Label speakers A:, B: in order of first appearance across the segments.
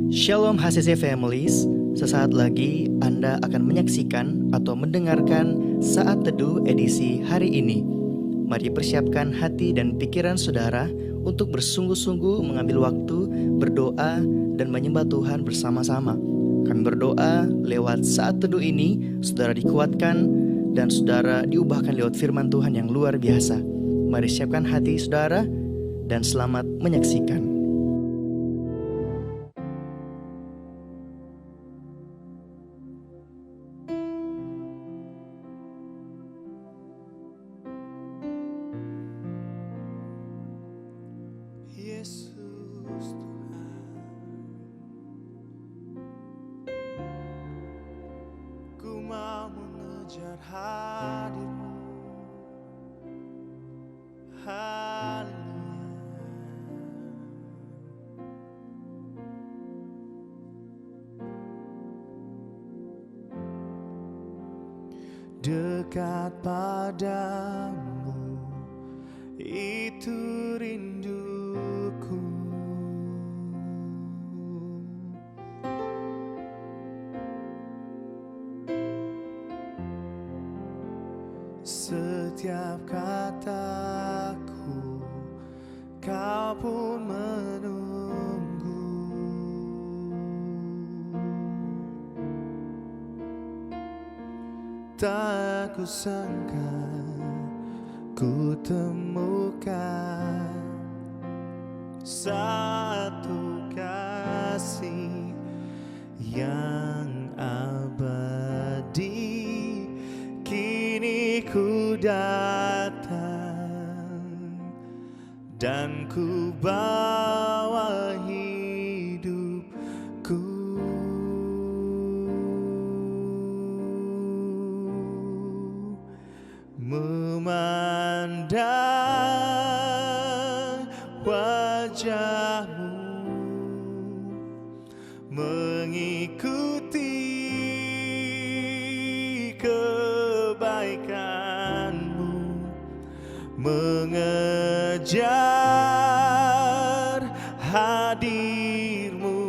A: Shalom HCC Families, sesaat lagi Anda akan menyaksikan atau mendengarkan Saat Teduh edisi hari ini. Mari persiapkan hati dan pikiran saudara untuk bersungguh-sungguh mengambil waktu, berdoa, dan menyembah Tuhan bersama-sama. Kami berdoa lewat Saat Teduh ini, saudara dikuatkan dan saudara diubahkan lewat firman Tuhan yang luar biasa. Mari siapkan hati saudara dan selamat menyaksikan.
B: Yesus Tuhan, ku mau mengejar hadir-Mu. Haleluya. Dekat padamu itu rinduku. Setiap kataku kau pun menunggu. Tak ku sangka ku temukan satu kasih yang abadi. Kini ku datang dan ku bawa hidupku. Memandang wajah-Mu, mengikuti kebaikan-Mu, mengejar hadir-Mu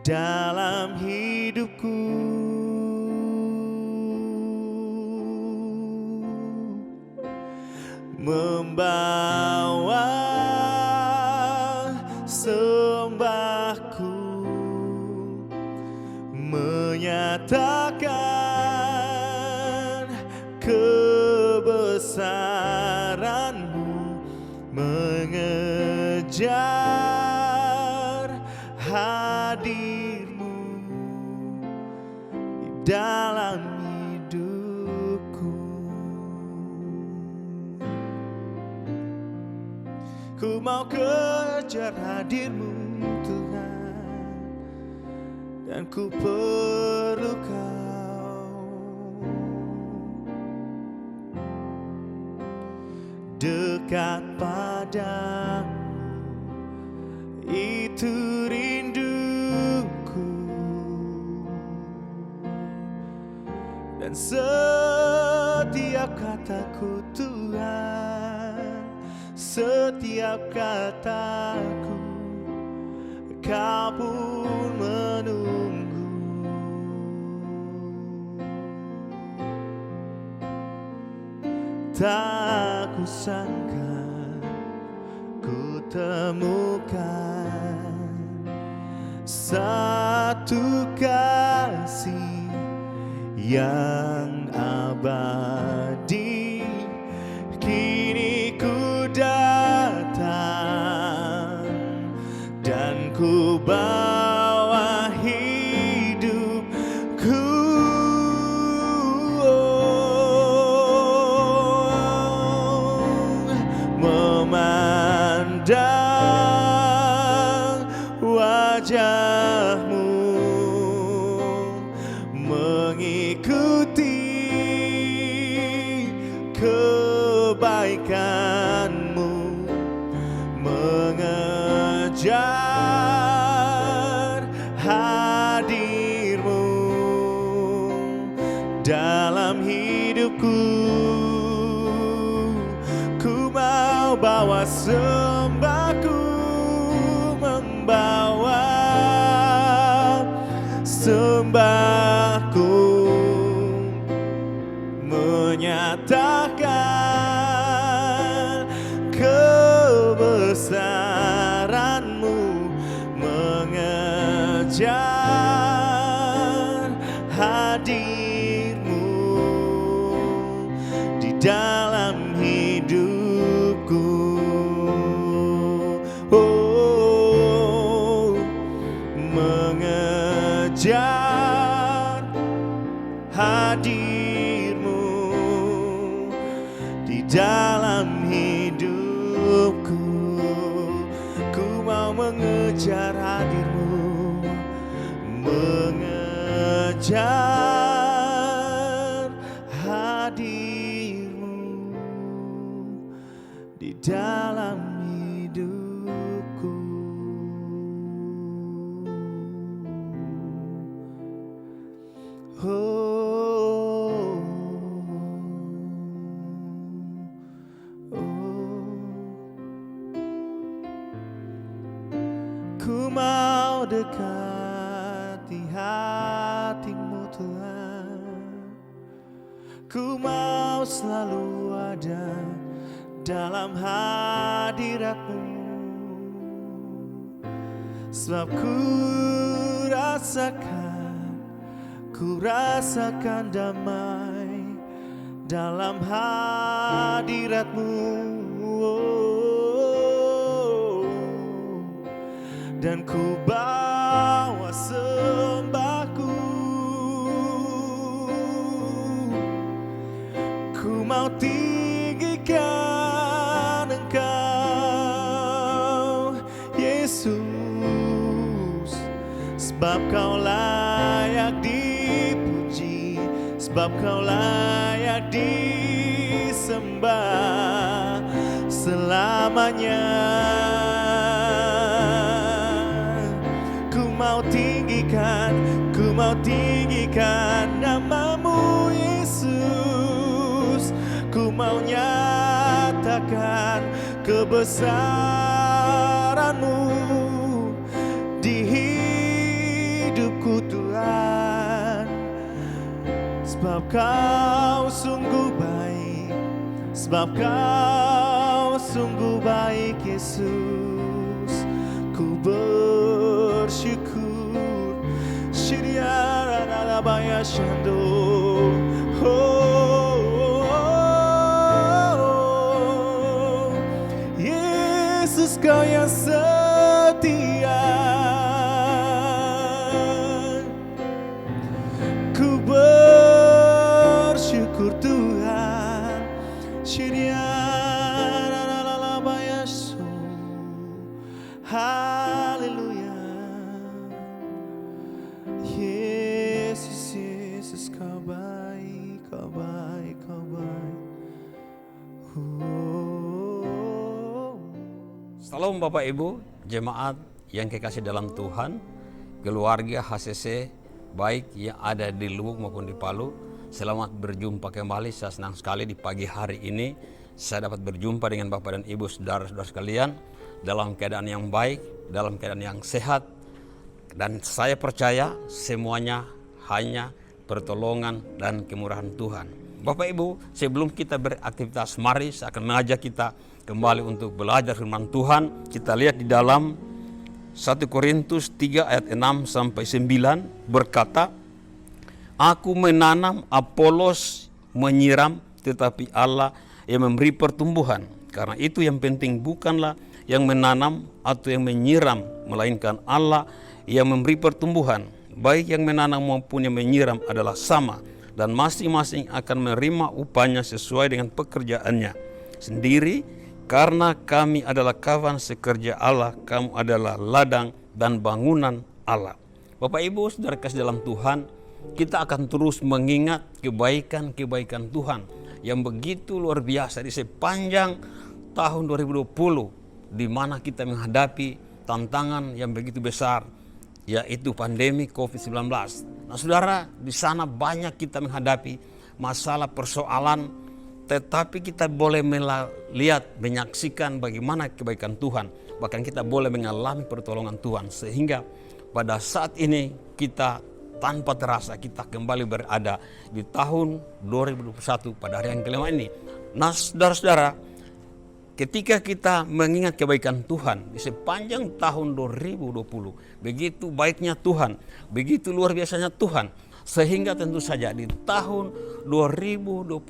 B: dalam hidupku. Membawa sembahku, menyatakan kebesaran-Mu, mengejar hadir-Mu di dalam hidupku. Ku mau kejar hadir-Mu Tuhan, dan ku perlu Kau. Dekat padamu itu rinduku, dan setiap kataku Tuhan, setiap kataku Kau pun menunggu. Tak ku sangka ku temukan satu kasih yang abadi. Kini ku datang dan ku bawa hidupku. Memandang wajah-Mu, mengikuti kebaikan-Mu, mengejar hadir-Mu dalam hidupku. Ku mau bawa sembahku, membawa menyembahku, menyatakan kebesaran-Mu, mengejar hadir-Mu di dalam hidupku. Oh, mengejar hadir-Mu di dalam hidupku. Ku mau mengejar hadir-Mu, mengejar hadir-Mu di dalam hidupku. Oh, ku mau dekati hati-Mu Tuhan, ku mau selalu ada dalam hadirat-Mu, sebab ku rasakan damai dalam hadirat-Mu. Dan ku bawa sembahku, ku mau tinggikan Engkau Yesus, sebab Kau layak dipuji, sebab Kau layak disembah selamanya. Ku mau tinggikan nama-Mu Yesus, ku mau nyatakan kebesaran-Mu di hidupku Tuhan, sebab Kau sungguh baik, sebab Kau sungguh baik Yesus. Ku bersyukur. Shiriarabaya Shando. Oh, Yesus Kau yang setia. Ku bersyukur Tuhan. Shiriarabaya Shando. Haleluya. Yesus Kau baik, Kau baik, Kau baik.
C: Salam Bapak Ibu, jemaat yang kekasih dalam Tuhan, keluarga HCC baik yang ada di Luwuk maupun di Palu. Selamat berjumpa kembali. Saya senang sekali di pagi hari ini saya dapat berjumpa dengan Bapak dan Ibu saudara-saudara sekalian dalam keadaan yang baik, dalam keadaan yang sehat. Dan saya percaya semuanya hanya pertolongan dan kemurahan Tuhan. Bapak Ibu, sebelum kita beraktivitas, mari saya akan mengajak kita kembali untuk belajar firman Tuhan. Kita lihat di dalam 1 Korintus 3 ayat 6 sampai 9 berkata, Aku menanam, Apolos menyiram, tetapi Allah yang memberi pertumbuhan. Karena itu yang penting bukanlah yang menanam atau yang menyiram, melainkan Allah yang memberi pertumbuhan. Baik yang menanam maupun yang menyiram adalah sama, dan masing-masing akan menerima upahnya sesuai dengan pekerjaannya sendiri. Karena kami adalah kawan sekerja Allah, kamu adalah ladang dan bangunan Allah. Bapak Ibu saudara kasih dalam Tuhan, kita akan terus mengingat kebaikan-kebaikan Tuhan yang begitu luar biasa di sepanjang tahun 2020, di mana kita menghadapi tantangan yang begitu besar, yaitu pandemi COVID-19. Nah saudara, di sana banyak kita menghadapi masalah persoalan, tetapi kita boleh melihat, menyaksikan bagaimana kebaikan Tuhan. Bahkan kita boleh mengalami pertolongan Tuhan. Sehingga pada saat ini kita tanpa terasa kita kembali berada di tahun 2021 pada hari yang kelima ini. Nah saudara-saudara, ketika kita mengingat kebaikan Tuhan di sepanjang tahun 2020, begitu baiknya Tuhan, begitu luar biasanya Tuhan, sehingga tentu saja di tahun 2021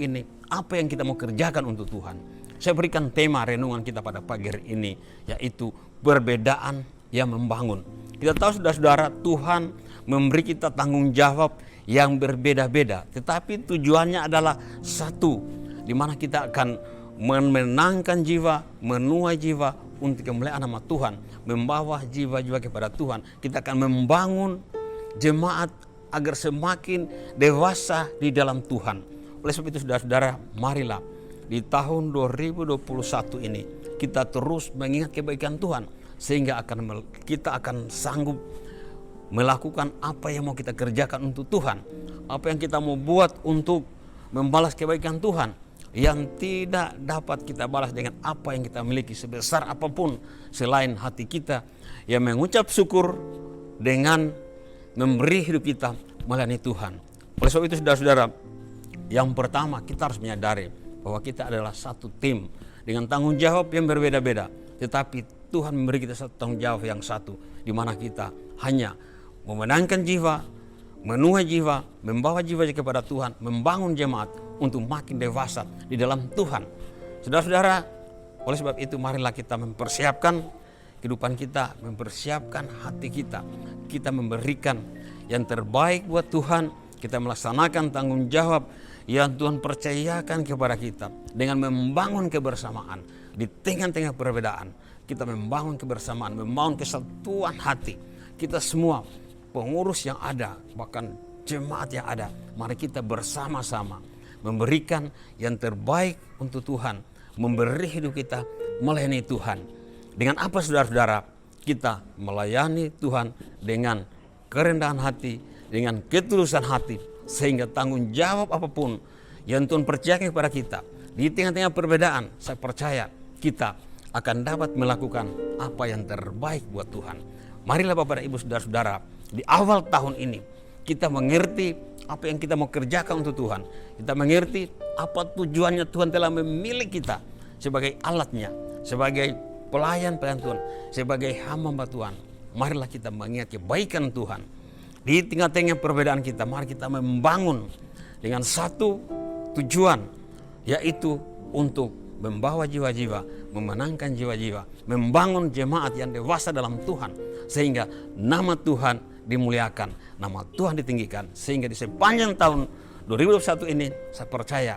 C: ini, apa yang kita mau kerjakan untuk Tuhan? Saya berikan tema renungan kita pada pagi hari ini, yaitu perbedaan yang membangun. Kita tahu saudara-saudara, Tuhan memberi kita tanggung jawab yang berbeda-beda, tetapi tujuannya adalah satu, di mana kita akan memenangkan jiwa, menuai jiwa untuk kemuliaan nama Tuhan, membawa jiwa-jiwa kepada Tuhan. Kita akan membangun jemaat agar semakin dewasa di dalam Tuhan. Oleh sebab itu saudara-saudara, marilah di tahun 2021 ini kita terus mengingat kebaikan Tuhan, sehingga kita akan sanggup melakukan apa yang mau kita kerjakan untuk Tuhan, apa yang kita mau buat untuk membalas kebaikan Tuhan yang tidak dapat kita balas dengan apa yang kita miliki sebesar apapun selain hati kita yang mengucap syukur dengan memberi hidup kita melayani Tuhan. Oleh sebab itu saudara-saudara, yang pertama kita harus menyadari bahwa kita adalah satu tim dengan tanggung jawab yang berbeda-beda, tetapi Tuhan memberi kita satu tanggung jawab yang satu, di mana kita hanya memenangkan jiwa, menuai jiwa, membawa jiwa kepada Tuhan, membangun jemaat untuk makin dewasa di dalam Tuhan. Saudara-saudara, oleh sebab itu marilah kita mempersiapkan kehidupan kita, mempersiapkan hati kita. Kita memberikan yang terbaik buat Tuhan, kita melaksanakan tanggung jawab yang Tuhan percayakan kepada kita dengan membangun kebersamaan di tengah-tengah perbedaan. Kita membangun kebersamaan, membangun kesatuan hati. Kita semua pengurus yang ada, bahkan jemaat yang ada, mari kita bersama-sama memberikan yang terbaik untuk Tuhan, memberi hidup kita melayani Tuhan. Dengan apa saudara-saudara? Kita melayani Tuhan dengan kerendahan hati, dengan ketulusan hati, sehingga tanggung jawab apapun yang Tuhan percayakan kepada kita di tengah-tengah perbedaan, saya percaya kita akan dapat melakukan apa yang terbaik buat Tuhan. Marilah Bapak dan Ibu saudara-saudara, di awal tahun ini kita mengerti apa yang kita mau kerjakan untuk Tuhan. Kita mengerti apa tujuannya Tuhan telah memilih kita sebagai alatnya, sebagai pelayan-pelayan Tuhan, sebagai hamba Tuhan. Marilah kita mengingat kebaikan Tuhan. Di tengah-tengah perbedaan kita, mari kita membangun dengan satu tujuan, yaitu untuk membawa jiwa-jiwa, memenangkan jiwa-jiwa, membangun jemaat yang dewasa dalam Tuhan, sehingga nama Tuhan dimuliakan, nama Tuhan ditinggikan, sehingga di sepanjang tahun 2021 ini saya percaya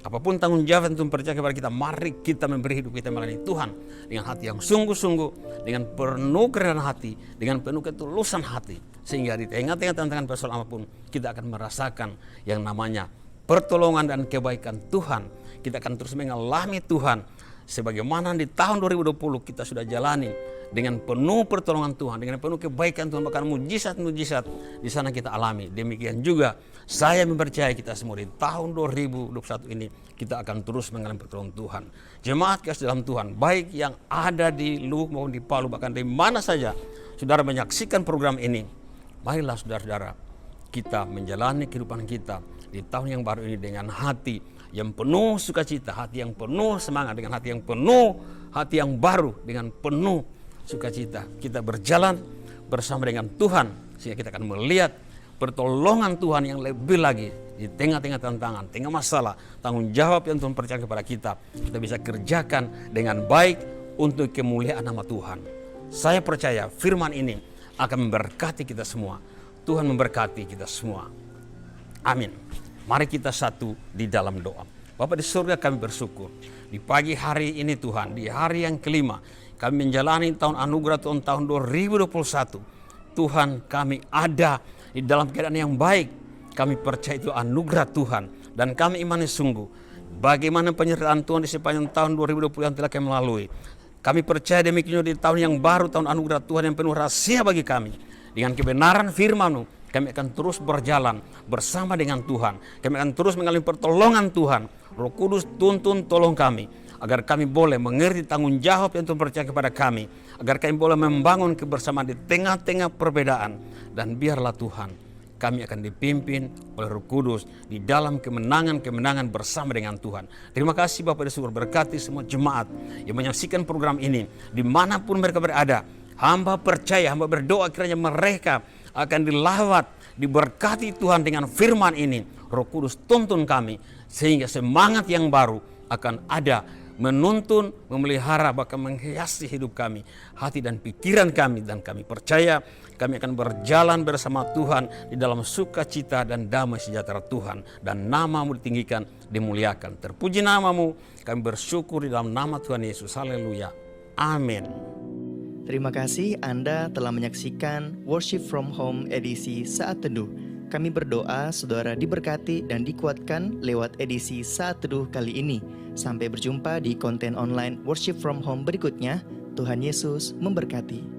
C: apapun tanggung jawab yang Tuhan percaya kepada kita, mari kita memberi hidup kita melayani Tuhan dengan hati yang sungguh-sungguh, dengan penuh kerendahan hati, dengan penuh ketulusan hati, sehingga di tengah-tengah tantangan persoalan apapun kita akan merasakan yang namanya pertolongan dan kebaikan Tuhan. Kita akan terus mengalami Tuhan sebagaimana di tahun 2020 kita sudah jalani dengan penuh pertolongan Tuhan, dengan penuh kebaikan Tuhan, bahkan mujizat-mujizat di sana kita alami. Demikian juga saya mempercayai kita semua di tahun 2021 ini kita akan terus mengalami pertolongan Tuhan. Jemaat kasih dalam Tuhan, baik yang ada di Luwuk maupun di Palu, bahkan di mana saja saudara menyaksikan program ini, marilah saudara-saudara kita menjalani kehidupan kita di tahun yang baru ini dengan hati yang penuh sukacita, hati yang penuh semangat, dengan hati yang penuh, hati yang baru, dengan penuh sukacita. Kita berjalan bersama dengan Tuhan, sehingga kita akan melihat pertolongan Tuhan yang lebih lagi di tengah-tengah tantangan, tengah masalah, tanggung jawab yang Tuhan percaya kepada kita. Kita bisa kerjakan dengan baik untuk kemuliaan nama Tuhan. Saya percaya firman ini akan memberkati kita semua. Tuhan memberkati kita semua. Amin. Mari kita satu di dalam doa. Bapa di surga, kami bersyukur di pagi hari ini Tuhan, di hari yang kelima kami menjalani tahun anugerah Tuhan tahun 2021. Tuhan, kami ada di dalam keadaan yang baik. Kami percaya itu anugerah Tuhan, dan kami imani sungguh bagaimana penyertaan Tuhan di sepanjang tahun 2020 yang telah kami lalui. Kami percaya demikian di tahun yang baru, tahun anugerah Tuhan yang penuh rahasia bagi kami. Dengan kebenaran firman-Mu, kami akan terus berjalan bersama dengan Tuhan. Kami akan terus mengalami pertolongan Tuhan. Roh Kudus tuntun tolong kami, agar kami boleh mengerti tanggung jawab yang Tuhan percaya kepada kami, agar kami boleh membangun kebersamaan di tengah-tengah perbedaan. Dan biarlah Tuhan, kami akan dipimpin oleh Roh Kudus di dalam kemenangan-kemenangan bersama dengan Tuhan. Terima kasih Bapak di surga, berkati semua jemaat yang menyaksikan program ini dimanapun mereka berada. Hamba percaya, hamba berdoa kiranya mereka akan dilawat, diberkati Tuhan dengan firman ini. Roh Kudus tuntun kami sehingga semangat yang baru akan ada, menuntun, memelihara, bahkan menghiasi hidup kami, hati dan pikiran kami. Dan kami percaya kami akan berjalan bersama Tuhan di dalam sukacita dan damai sejahtera Tuhan. Dan nama-Mu ditinggikan, dimuliakan. Terpuji nama-Mu, kami bersyukur di dalam nama Tuhan Yesus. Haleluya. Amin.
A: Terima kasih Anda telah menyaksikan Worship from Home edisi Saat Teduh. Kami berdoa saudara diberkati dan dikuatkan lewat edisi Saat Teduh kali ini. Sampai berjumpa di konten online Worship from Home berikutnya. Tuhan Yesus memberkati.